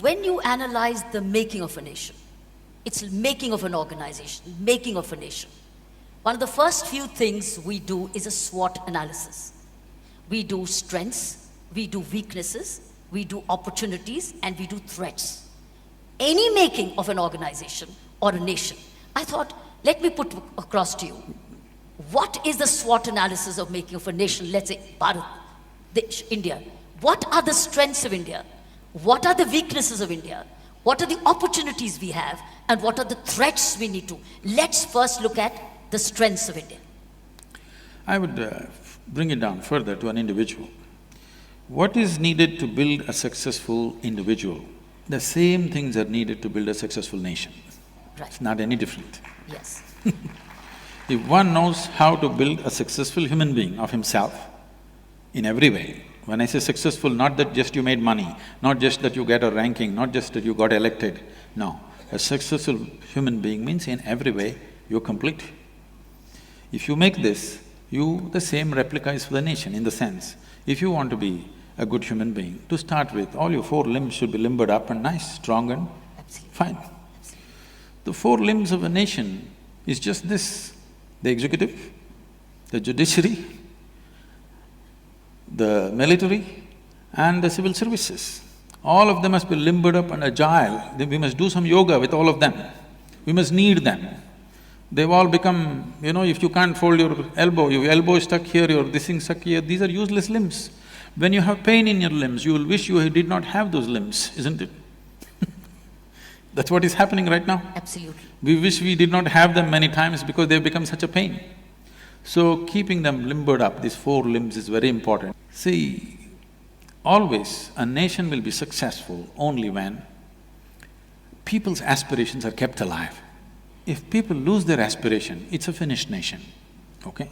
when you analyze the making of a nation, it's making of an organization, making of a nation. One of the first few things we do is a SWOT analysis. We do strengths, we do weaknesses, we do opportunities, and we do threats. Any making of an organization or a nation, I thought, let me put across to you, what is the SWOT analysis of making of a nation, let's say Bharat, India? What are the strengths of India? What are the weaknesses of India? What are the opportunities we have? And what are the threats we need to? Let's first look at the strengths of India. I would bring it down further to an individual. What is needed to build a successful individual? The same things are needed to build a successful nation. Right. It's not any different. Yes. If one knows how to build a successful human being of himself in every way, when I say successful, not that just you made money, not just that you get a ranking, not just that you got elected, no. A successful human being means in every way you're complete. If you make this, the same replica is for the nation in the sense, if you want to be a good human being, to start with, all your four limbs should be limbered up and nice, strong and fine. The four limbs of a nation is just this: the executive, the judiciary, the military and the civil services. All of them must be limbered up and agile. We must do some yoga with all of them. We must knead them. They've all become, if you can't fold your elbow is stuck here, your this thing stuck here, these are useless limbs. When you have pain in your limbs, you will wish you did not have those limbs, isn't it? That's what is happening right now. Absolutely. We wish we did not have them many times because they've become such a pain. So keeping them limbered up, these four limbs is very important. See, always a nation will be successful only when people's aspirations are kept alive. If people lose their aspiration, it's a finished nation, okay?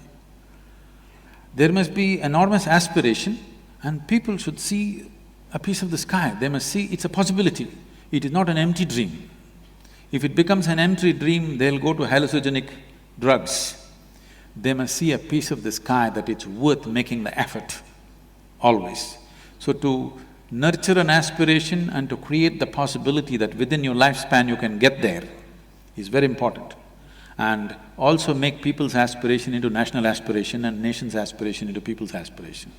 There must be enormous aspiration and people should see a piece of the sky, they must see it's a possibility. It is not an empty dream. If it becomes an empty dream, they'll go to hallucinogenic drugs. They must see a piece of the sky that it's worth making the effort, always. So to nurture an aspiration and to create the possibility that within your lifespan you can get there is very important. And also make people's aspiration into national aspiration and nation's aspiration into people's aspiration.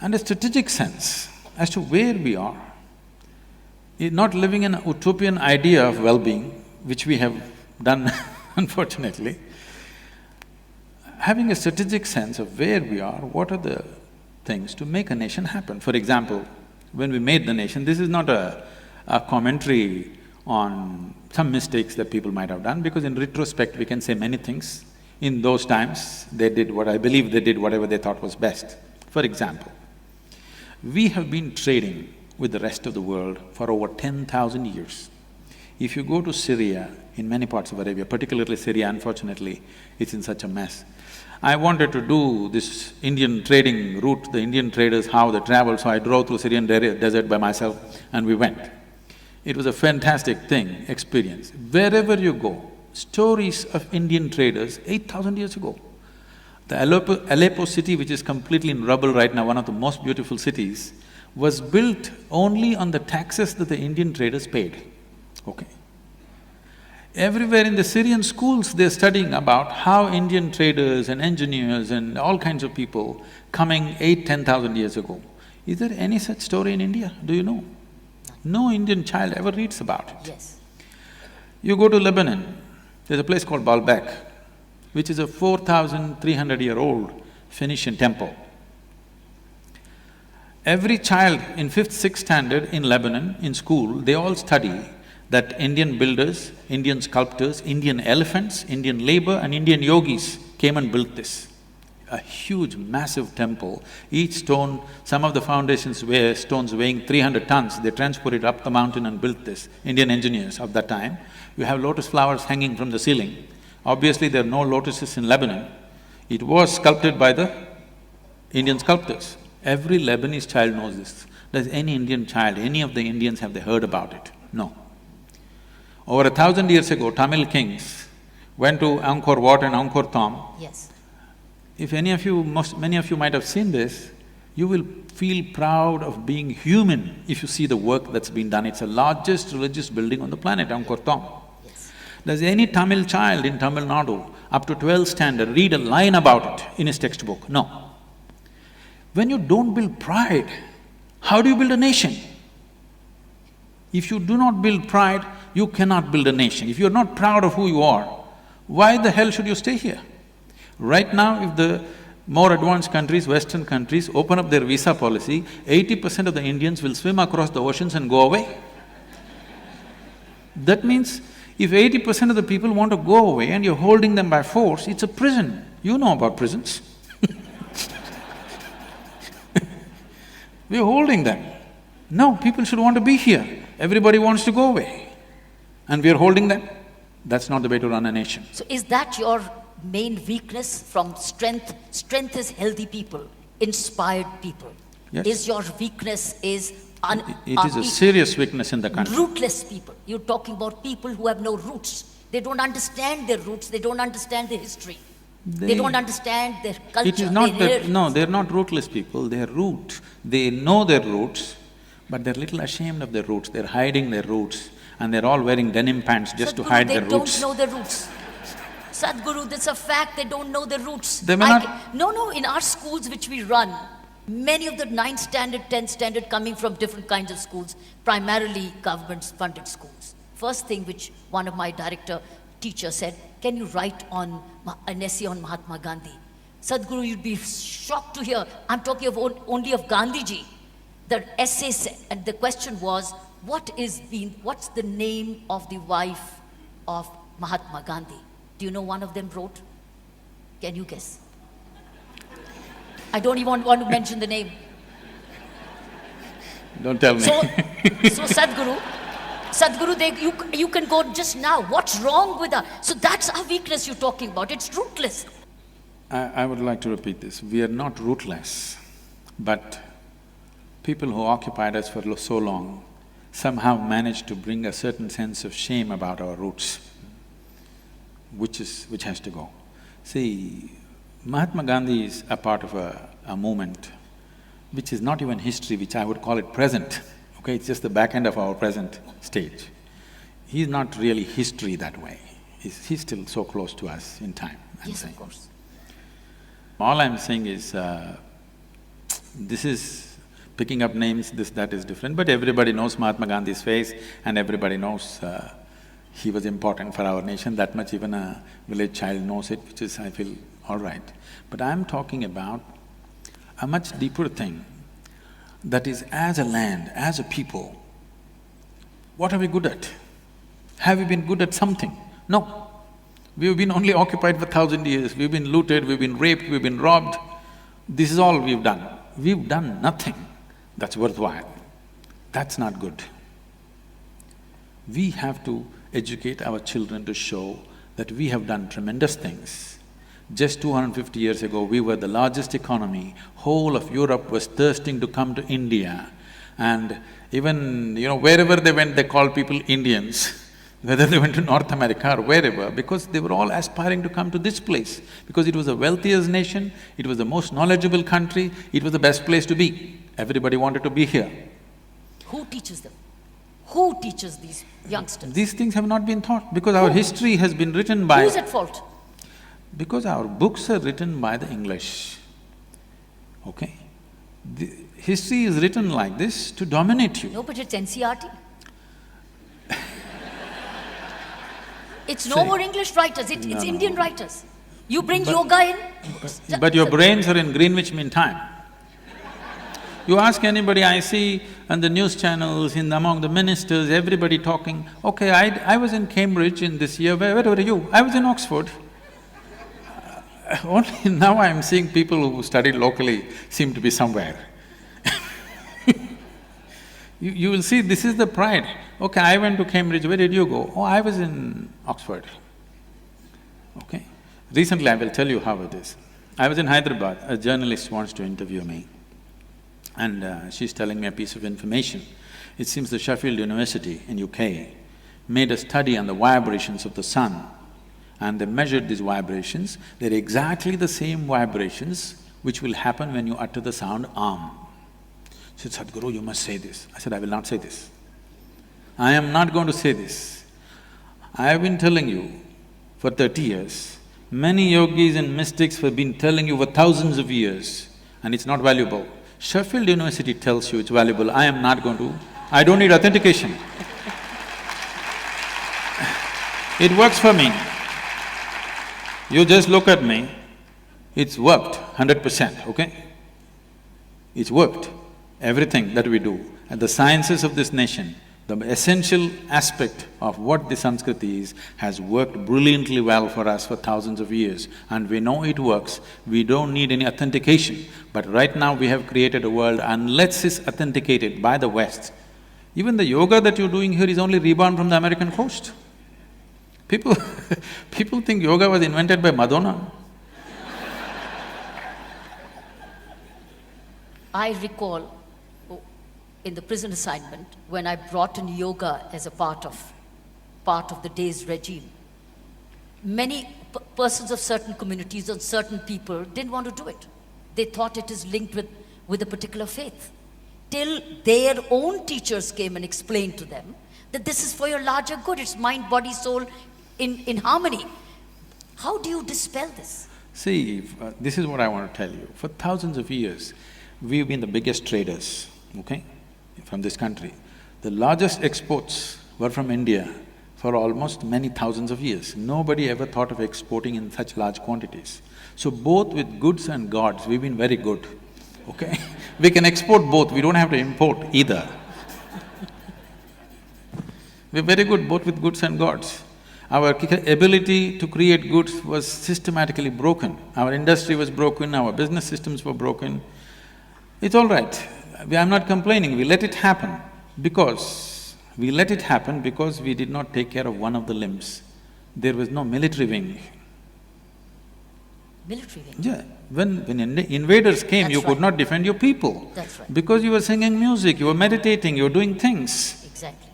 And a strategic sense as to where we are, not living an utopian idea of well-being, which we have done unfortunately, having a strategic sense of where we are, what are the things to make a nation happen. For example, when we made the nation, this is not a commentary on some mistakes that people might have done, because in retrospect we can say many things. In those times, they did what I believe they did whatever they thought was best. For example, we have been trading with the rest of the world for over 10,000 years. If you go to Syria, in many parts of Arabia, particularly Syria, unfortunately, it's in such a mess. I wanted to do this Indian trading route, the Indian traders, how they travel, so I drove through Syrian desert by myself and we went. It was a fantastic experience. Wherever you go, stories of Indian traders 8,000 years ago. The Aleppo city, which is completely in rubble right now, one of the most beautiful cities, was built only on the taxes that the Indian traders paid, okay? Everywhere in the Syrian schools, they're studying about how Indian traders and engineers and all kinds of people coming 8–10,000 years ago. Is there any such story in India? Do you know? No Indian child ever reads about it. Yes. You go to Lebanon, there's a place called Baalbek, which is a 4,300-year-old Phoenician temple. Every child in 5th, 6th standard in Lebanon, in school, they all study that Indian builders, Indian sculptors, Indian elephants, Indian labor and Indian yogis came and built this. A huge, massive temple, each stone, some of the foundations were stones weighing 300 tons, they transported up the mountain and built this, Indian engineers of that time. You have lotus flowers hanging from the ceiling. Obviously, there are no lotuses in Lebanon. It was sculpted by the Indian sculptors. Every Lebanese child knows this. Does any Indian child, any of the Indians, have they heard about it? No. Over 1,000 years ago, Tamil kings went to Angkor Wat and Angkor Thom. Yes. If many of you might have seen this, You will feel proud of being human if you see the work that's been done. It's the largest religious building on the planet, Angkor. Yes. Does any Tamil child in Tamil Nadu up to 12th standard read a line about it in his textbook? No. When you don't build pride, how do you build a nation? If you do not build pride, you cannot build a nation. If you're not proud of who you are, why the hell should you stay here? Right now, if the more advanced countries, Western countries, open up their visa policy, 80% of the Indians will swim across the oceans and go away. That means, if 80% of the people want to go away and you're holding them by force, it's a prison. You know about prisons. We're holding them. No, people should want to be here. Everybody wants to go away. And we're holding them. That's not the way to run a nation. So is that your main weakness from strength? Strength is healthy people, inspired people. Yes. Is your weakness is It is a serious weakness in the country. rootless people. You're talking about people who have no roots. They don't understand their roots, they don't understand their history. They don't understand their culture. It is not their that… No, they're not rootless people, they're root. They know their roots, but they're little ashamed of their roots, they're hiding their roots, and they're all wearing denim pants just to hide their roots. They don't know their roots. Sadhguru, that's a fact, they don't know their roots. They may not… No, in our schools which we run, many of the 9th standard, 10th standard coming from different kinds of schools, primarily government-funded schools. First thing which one of my director teachers said, can you write on an essay on Mahatma Gandhi? Sadhguru, you'd be shocked to hear, I'm talking of only of Gandhiji. The essay said, and the question was, what's the name of the wife of Mahatma Gandhi? Do you know one of them wrote? Can you guess? I don't even want to mention the name. Don't tell me. So Sadhguru, you can go just now. What's wrong with us? So that's our weakness you're talking about. It's rootless. I would like to repeat this. We are not rootless, but people who occupied us for so long somehow managed to bring a certain sense of shame about our roots, which has to go. See, Mahatma Gandhi is a part of a movement which is not even history, which I would call it present, okay? It's just the back end of our present stage. He's not really history that way. He's still so close to us in time, I'm Yes, saying. of course. All I'm saying is, this is… picking up names, that is different, but everybody knows Mahatma Gandhi's face and everybody knows he was important for our nation, that much even a village child knows it, which is, I feel, all right. But I'm talking about a much deeper thing, that is, as a land, as a people, what are we good at? Have we been good at something? No. We've been only occupied for 1,000 years, we've been looted, we've been raped, we've been robbed. This is all we've done. We've done nothing that's worthwhile. That's not good. We have to educate our children to show that we have done tremendous things. Just 250 years ago, we were the largest economy. Whole of Europe was thirsting to come to India. And even, wherever they went, they called people Indians, whether they went to North America or wherever, because they were all aspiring to come to this place. Because it was the wealthiest nation, it was the most knowledgeable country, it was the best place to be. Everybody wanted to be here. Who teaches them? Who teaches these youngsters? These things have not been taught because our history has been written by… Who's at fault? Because our books are written by the English, okay? The history is written like this to dominate you. No, but it's NCRT. It's no more English writers, it's Indian writers. You bring yoga in… But your brains are in Greenwich Mean Time. You ask anybody I see on the news channels, among the ministers, everybody talking, okay, I was in Cambridge in this year, where were you? I was in Oxford. Only now I'm seeing people who studied locally seem to be somewhere. You will see this is the pride. Okay, I went to Cambridge, where did you go? Oh, I was in Oxford. Okay. Recently, I will tell you how it is. I was in Hyderabad, a journalist wants to interview me. And she's telling me a piece of information. It seems the Sheffield University in UK made a study on the vibrations of the sun, and they measured these vibrations. They're exactly the same vibrations which will happen when you utter the sound Am. She said, Sadhguru, you must say this. I said, I will not say this. I am not going to say this. I have been telling you for 30 years. Many yogis and mystics have been telling you for thousands of years, and it's not valuable. Sheffield University tells you it's valuable, I am not going to… I don't need authentication. It works for me. You just look at me, it's worked 100%, okay? It's worked, everything that we do. And the sciences of this nation, the essential aspect of what the Sanskriti is, has worked brilliantly well for us for thousands of years, and we know it works. We don't need any authentication. But right now we have created a world, unless it's authenticated by the West. Even the yoga that you're doing here is only reborn from the American coast. People people think yoga was invented by Madonna. I recall in the prison assignment when I brought in yoga as a part of the day's regime. Many persons of certain communities and certain people didn't want to do it. They thought it is linked with a particular faith. Till their own teachers came and explained to them that this is for your larger good, it's mind, body, soul in harmony. How do you dispel this? See, this is what I want to tell you. For thousands of years, we've been the biggest traders, okay, from this country. The largest exports were from India for almost many thousands of years. Nobody ever thought of exporting in such large quantities. So both with goods and gods, we've been very good, okay? We can export both, we don't have to import either. We're very good both with goods and gods. Our ability to create goods was systematically broken. Our industry was broken, our business systems were broken. It's all right, I'm not complaining, we let it happen because… we let it happen because we did not take care of one of the limbs. There was no military wing. Military wing? Yeah, when invaders came, you could not defend your people. That's right. Because you were singing music, you were meditating, you were doing things. Exactly.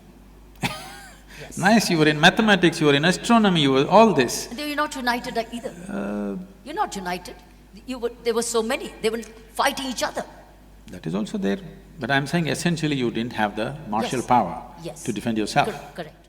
Yes. Nice, you were in mathematics, you were in astronomy, you were all this. And you're not united either. You're not united. There were so many, they were fighting each other. That is also there. But I'm saying essentially you didn't have the martial Yes. power Yes. to defend yourself. Correct.